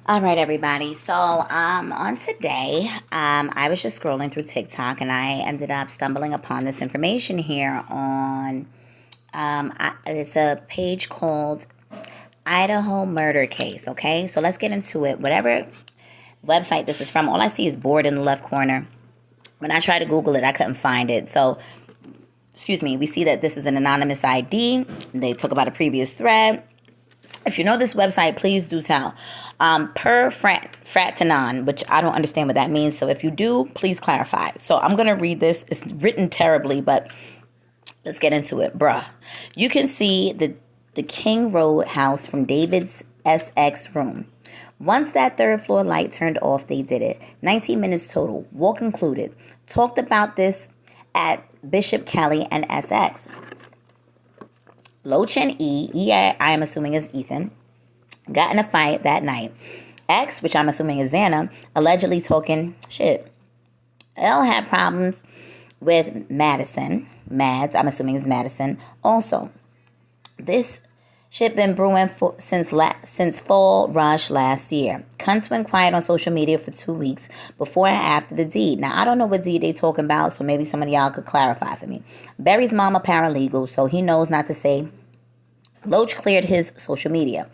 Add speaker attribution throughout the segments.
Speaker 1: All right, everybody. So, on today, I was just scrolling through TikTok and I ended up stumbling upon this information here on, it's a page called Idaho Murder Case. Okay, so let's get into it. Whatever website this is from, all I see is board in the left corner. When I tried to Google it, I couldn't find it. So, excuse me, we see that this is an anonymous ID. They talk about a previous thread. If you know this website, please do tell. Per Fratanon, which I don't understand what that means. So if you do, please clarify. So I'm going to read this. It's written terribly, but let's get into it. Bruh. You can see the King Road house from David's SX room. Once that third floor light turned off, they did it. 19 minutes total, walk included. Talked about this at Bishop Kelly and SX. Loach and I am assuming is Ethan, got in a fight that night. X, which I'm assuming is Xana, allegedly talking shit. L had problems with Madison. Mads, I'm assuming is Madison. Also, this shit been brewing since fall rush last year. Cunts went quiet on social media for 2 weeks before and after the deed. Now, I don't know what deed they talking about, so maybe some of y'all could clarify for me. Barry's mama paralegal, so he knows not to say. Loach cleared his social media.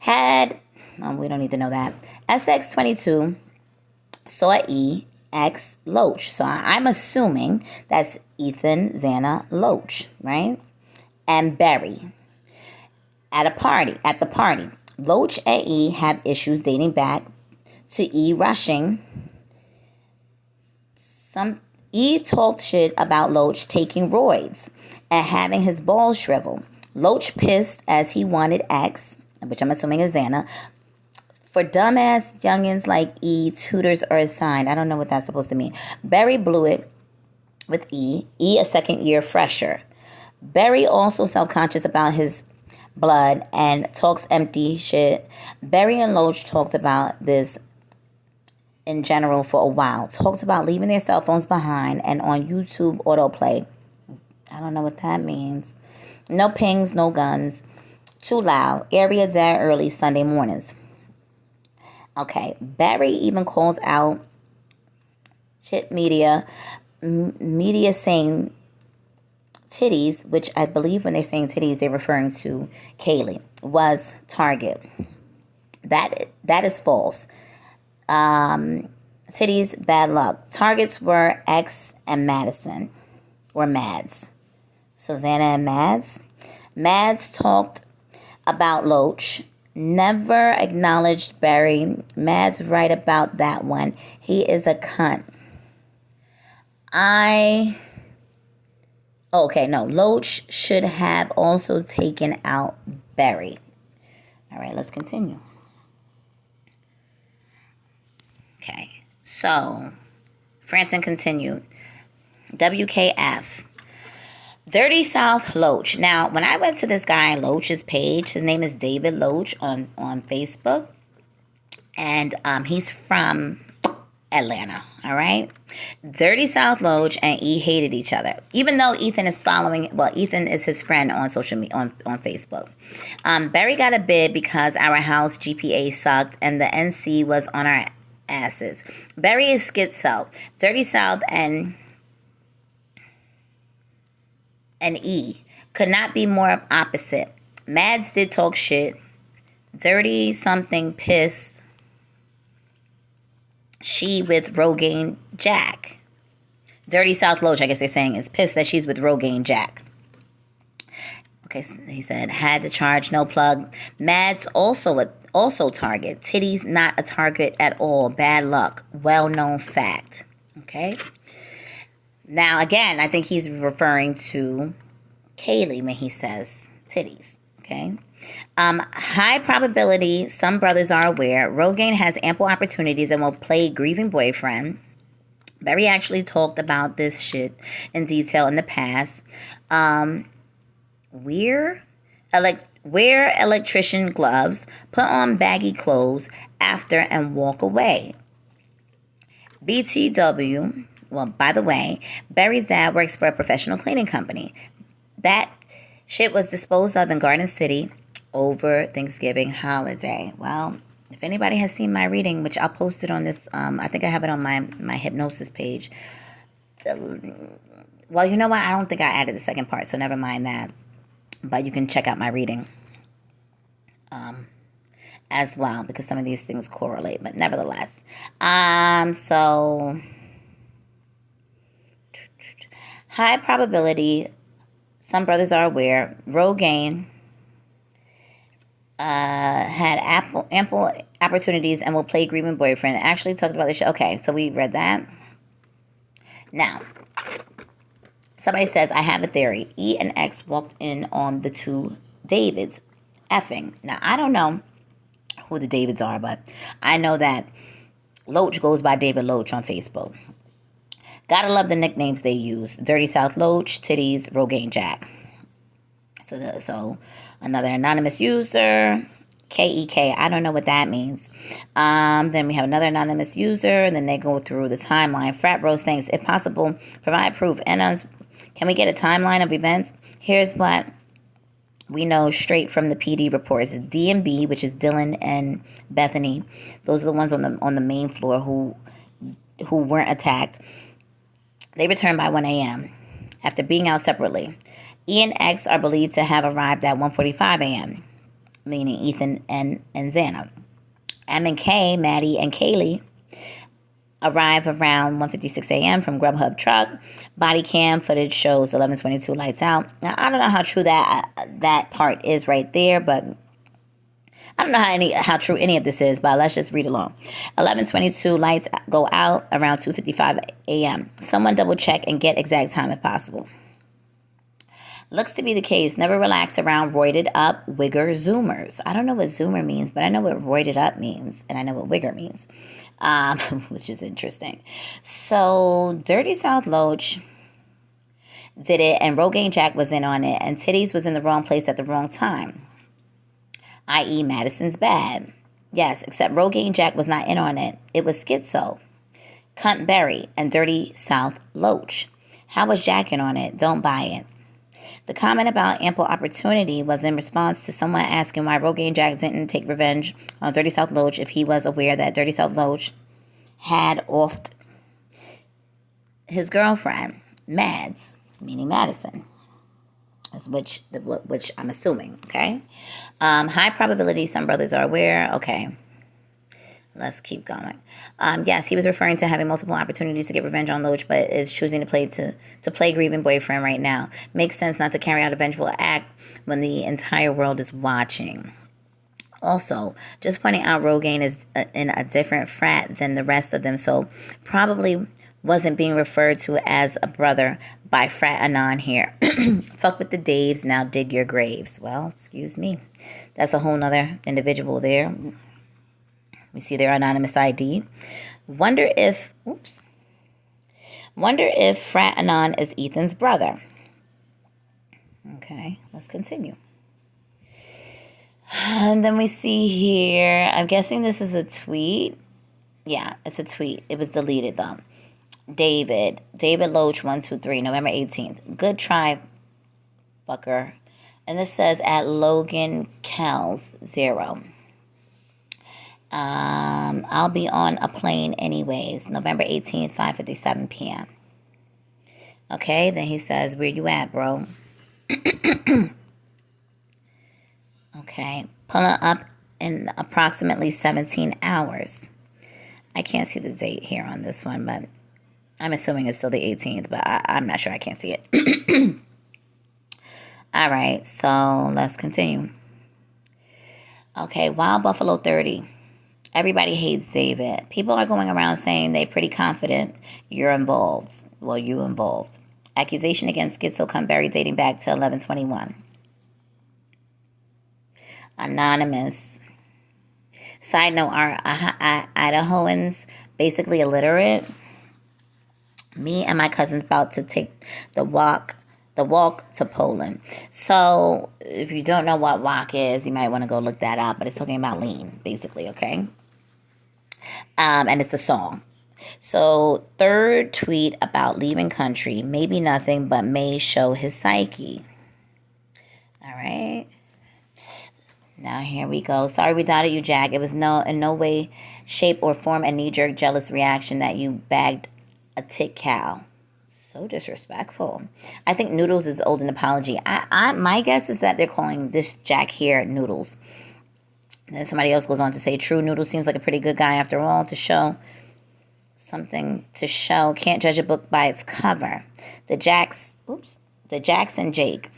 Speaker 1: We don't need to know that. SX22 saw X Loach. So I'm assuming that's Ethan, Xana, Loach, right? And Barry. At the party. Loach and E have issues dating back to E rushing. E talked shit about Loach taking roids and having his balls shrivel. Loach pissed as he wanted X, which I'm assuming is Xana, for dumbass youngins like E, tutors are assigned. I don't know what that's supposed to mean. Barry blew it with E a second year fresher. Barry also self-conscious about his blood and talks empty shit. Barry and Loach talked about this in general for a while. Talked about leaving their cell phones behind and on YouTube autoplay. I don't know what that means. No pings, no guns. Too loud. Area dead early Sunday mornings. Okay. Barry even calls out shit media saying titties, which I believe when they're saying titties, they're referring to Kaylee, was target. That is false. Titties, bad luck. Targets were X and Madison, or Mads. So Xana and Mads. Mads talked about Loach. Never acknowledged Barry. Mads right about that one. He is a cunt. Loach should have also taken out Barry. All right, let's continue. Okay, so Franson continued. WKF. Dirty South Loach. Now, when I went to this guy Loach's page, his name is David Loach on Facebook. And he's from Atlanta, all right? Dirty South Loach and E hated each other. Even though Ethan is Ethan is his friend on social media, on Facebook. Barry got a bid because our house GPA sucked and the NC was on our asses. Barry is schizo. Dirty South and E could not be more opposite. Mads did talk shit. Dirty something pissed. She with Rogaine Jack. Dirty South Loach, I guess they're saying, is pissed that she's with Rogaine Jack. Okay, so he said, had to charge, no plug. Mads also target. Titties not a target at all. Bad luck. Well-known fact. Okay. Now, again, I think he's referring to Kaylee when he says titties, okay? High probability, some brothers are aware, Rogaine has ample opportunities and will play grieving boyfriend. Barry actually talked about this shit in detail in the past. Wear electrician gloves, put on baggy clothes after and walk away. BTW. Well, by the way, Barry's dad works for a professional cleaning company. That shit was disposed of in Garden City over Thanksgiving holiday. Well, If anybody has seen my reading, which I'll post it on this, I think I have it on my hypnosis page. Well, you know what? I don't think I added the second part, so never mind that. But you can check out my reading as well, because some of these things correlate. But nevertheless, so high probability. Some brothers are aware. Rogaine had ample opportunities and will play grieving boyfriend. Actually talked about this show. Okay, so we read that. Now, somebody says, I have a theory. E and X walked in on the two Davids effing. Now, I don't know who the Davids are, but I know that Loach goes by David Loach on Facebook. Gotta love the nicknames they use. Dirty South Loach, Titties, Rogaine Jack. So another anonymous user, KEK. I don't know what that means. Then we have another anonymous user, and then they go through the timeline. Frat Bros thinks, if possible, provide proof. And can we get a timeline of events? Here's what we know straight from the PD reports. DMB, which is Dylan and Bethany, those are the ones on the main floor who weren't attacked. They returned by 1 a.m. after being out separately. E and X are believed to have arrived at 1:45 a.m., meaning Ethan and Xana. M and K, Maddie and Kaylee, arrive around 1:56 a.m. from Grubhub truck. Body cam footage shows 11:22 lights out. Now, I don't know how true that part is right there, but I don't know how true any of this is, but let's just read along. 11:22 lights go out around 2:55 a.m. Someone double check and get exact time if possible. Looks to be the case. Never relax around roided up wigger zoomers. I don't know what zoomer means, but I know what roided up means, and I know what wigger means, which is interesting. So Dirty South Loach did it, and Rogaine Jack was in on it, and Titties was in the wrong place at the wrong time, i.e. Madison's bad. Yes, except Rogaine Jack was not in on it. It was Schizo, Cunt Berry, and Dirty South Loach. How was Jack in on it? Don't buy it. The comment about ample opportunity was in response to someone asking why Rogaine Jack didn't take revenge on Dirty South Loach if he was aware that Dirty South Loach had offed his girlfriend, Mads, meaning Madison, which I'm assuming, okay? High probability, some brothers are aware. Okay, let's keep going. Yes, he was referring to having multiple opportunities to get revenge on Loach, but is choosing to play grieving boyfriend right now. Makes sense not to carry out a vengeful act when the entire world is watching. Also, just pointing out, Rogaine is in a different frat than the rest of them, so probably wasn't being referred to as a brother by Frat Anon here. Fuck with the Daves, now dig your graves. Well, excuse me. That's a whole nother individual there. We see their anonymous ID. Wonder if Frat Anon is Ethan's brother. Okay, let's continue. And then we see here, I'm guessing this is a tweet. Yeah, it's a tweet. It was deleted though. David Loach 123, November 18th. Good try, fucker. And this says at Logan Kells 0. I'll be on a plane anyways. November 18th, 5:57 p.m. Okay, then he says, where you at, bro? Okay, pulling up in approximately 17 hours. I can't see the date here on this one, but I'm assuming it's still the 18th, but I'm not sure. I can't see it. All right, so let's continue. Okay, Wild Buffalo 30. Everybody hates David. People are going around saying they're pretty confident you're involved. Well, you involved. Accusation against Schizo Cumberry dating back to 11/21. Anonymous. Side note, are Idahoans basically illiterate? Me and my cousin's about to take the walk to Poland. So if you don't know what walk is, you might want to go look that up. But it's talking about lean, basically, okay? And it's a song. So third tweet about leaving country. Maybe nothing, but may show his psyche. All right. Now here we go. Sorry we doubted you, Jack. It was in no way, shape, or form a knee-jerk jealous reaction that you bagged a tick cow. So disrespectful. I think Noodles is owed an apology. My guess is that they're calling this Jack here Noodles. And then somebody else goes on to say, true, Noodles seems like a pretty good guy after all. To show something to show, can't judge a book by its cover. The Jacks and Jake.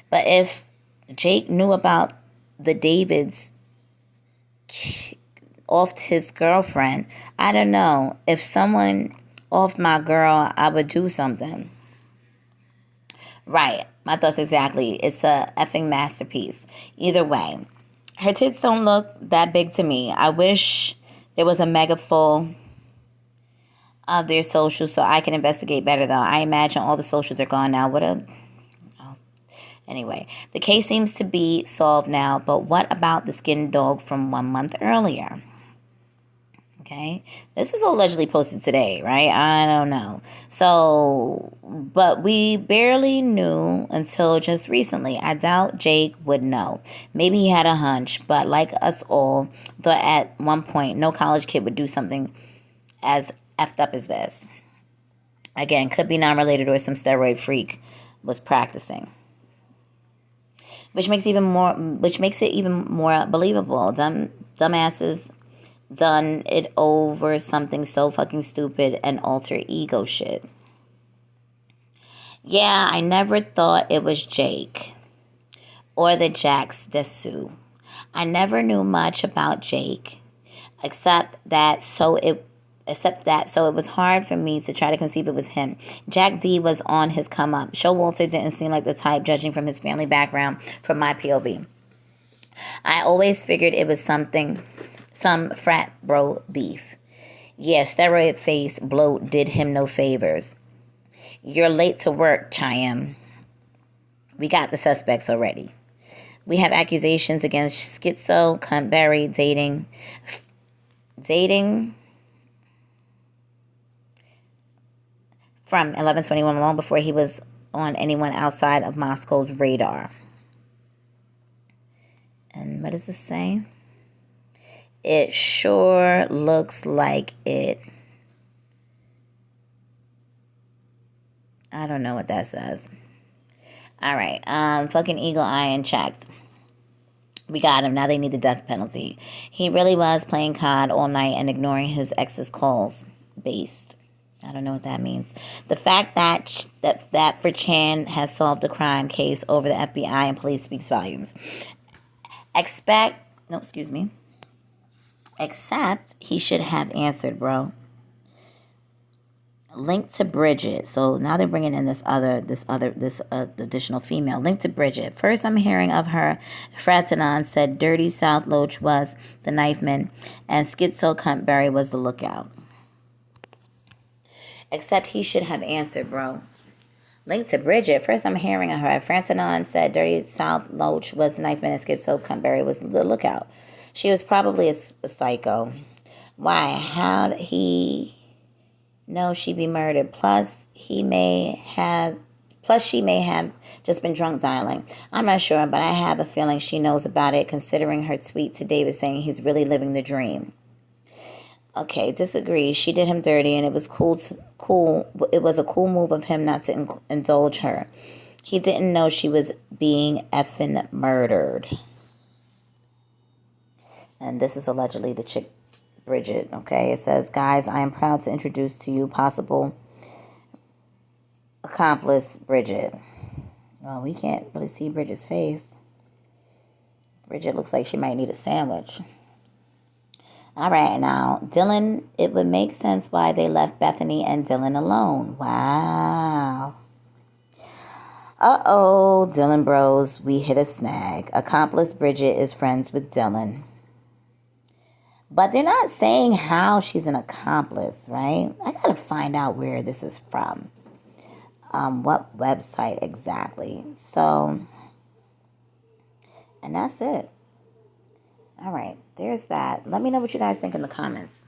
Speaker 1: But if Jake knew about the Davids offed his girlfriend, I don't know. If someone offed my girl, I would do something. Right. My thoughts exactly. It's a effing masterpiece. Either way, her tits don't look that big to me. I wish there was a mega full of their socials so I can investigate better, though. I imagine all the socials are gone now. Anyway, the case seems to be solved now, but what about the skinned dog from 1 month earlier? Okay, this is allegedly posted today, right? I don't know. So, but we barely knew until just recently. I doubt Jake would know. Maybe he had a hunch, but like us all, thought at one point no college kid would do something as effed up as this. Again, could be non-related or some steroid freak was practicing. Which makes it even more believable. Dumbasses done it over something so fucking stupid and alter ego shit. Yeah, I never thought it was Jake or the Jacks Dessous. I never knew much about Jake, except that so it was hard for me to try to conceive it was him. Jack D was on his come up. Showalter didn't seem like the type, judging from his family background from my POV. I always figured it was some frat bro beef. Yeah, steroid face bloat did him no favors. You're late to work, Chaim. We got the suspects already. We have accusations against Schizo, Cuntberry, dating from 11/21, long before he was on anyone outside of Moscow's radar. And what does this say? It sure looks like it. I don't know what that says. All right. Fucking Eagle Eye and checked. We got him. Now they need the death penalty. He really was playing COD all night and ignoring his ex's calls. Based. I don't know what that means. The fact that for Chan has solved the crime case over the FBI and police speaks volumes. Except he should have answered, bro. Linked to Bridget. So now they're bringing in this additional female. Linked to Bridget. First I'm hearing of her. Fratanon said Dirty South Loach was the knifeman and Schizo Cuntberry was the lookout. Except he should have answered, bro. Linked to Bridget. First I'm hearing of her. Fratanon said Dirty South Loach was the knifeman and Schizo Cuntberry was the lookout. She was probably a psycho. Why? How'd he know she'd be murdered? Plus, she may have just been drunk dialing. I'm not sure, but I have a feeling she knows about it, considering her tweet to David saying he's really living the dream. Okay, disagree. She did him dirty, and it was cool. It was a cool move of him not to indulge her. He didn't know she was being effing murdered. And this is allegedly the chick, Bridget. Okay, it says, guys, I am proud to introduce to you possible accomplice, Bridget. Well, we can't really see Bridget's face. Bridget looks like she might need a sandwich. All right, now, Dylan, it would make sense why they left Bethany and Dylan alone. Wow. Uh-oh, Dylan bros, we hit a snag. Accomplice Bridget is friends with Dylan. But they're not saying how she's an accomplice, right? I got to find out where this is from. What website exactly. So, and that's it. All right, there's that. Let me know what you guys think in the comments.